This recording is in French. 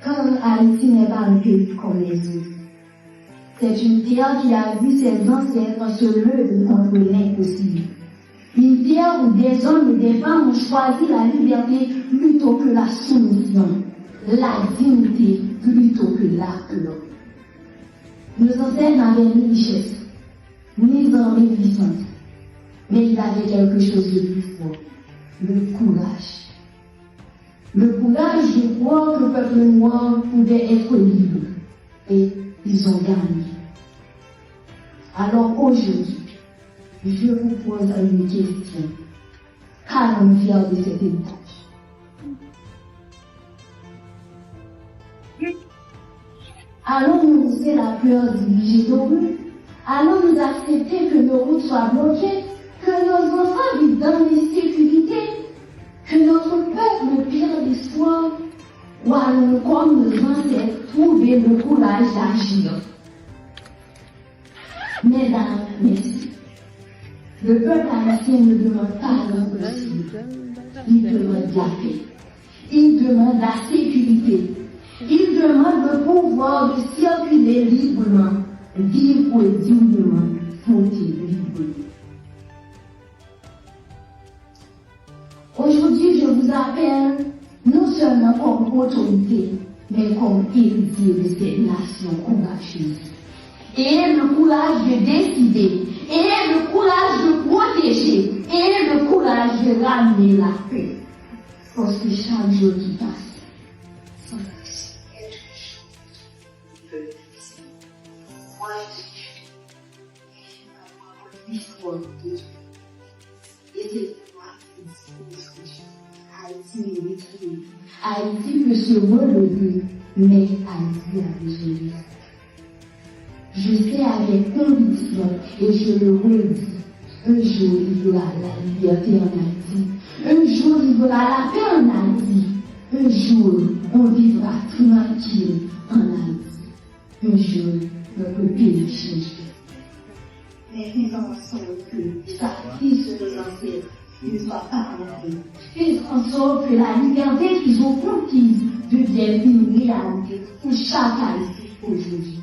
Quand Haïti n'est pas un pays comme les autres, c'est une terre qui a vu ses ancêtres se lever contre l'impossible. Une terre où des hommes et des femmes ont choisi la liberté plutôt que la soumission, la dignité plutôt que la peur. Nos ancêtres n'avaient ni richesse, ni armée puissante, mais ils avaient quelque chose de plus fort, le courage. Le courage de croire que le peuple noir pouvait être libre. Et ils ont gagné. Alors aujourd'hui, je vous pose une question. Qu'allons-nous faire de cet héritage? Allons-nous laisser la peur diriger nos rues? Allons-nous accepter que nos routes soient bloquées? Que nos enfants vivent dans l'insécurité? Que notre peuple perde l'espoir? Ou allons-nous, comme nos ancêtres, trouver le courage d'agir? Mesdames, messieurs, le peuple haïtien ne demande pas l'impossible. Il demande la paix. Il demande la sécurité. Il demande le pouvoir de circuler librement, vivre dignement, voter librement. Aujourd'hui, je vous appelle non seulement comme autorité, mais comme héritier de cette nation courageuse. Et le courage de décider, et le courage de protéger, et le courage de ramener la paix. Parce que chaque jour qui passe, sans quelque chose de difficile. Moi, je suis l'histoire de Dieu. Et c'est Haïti est détruit. Haïti peut se relever, mais Haïti a besoin. Je sais avec conviction, et je le redis, un jour il y aura la liberté en Haïti. Un jour il y aura la paix en Haïti. Un jour on vivra tranquille en Haïti. Un jour notre pays changera. Mais faisons en sorte que les sacrifices de nos ancêtres ne soient pas compris. Faisons en sorte que la liberté qu'ils ont conquise devienne une réalité pour chaque Haïti aujourd'hui.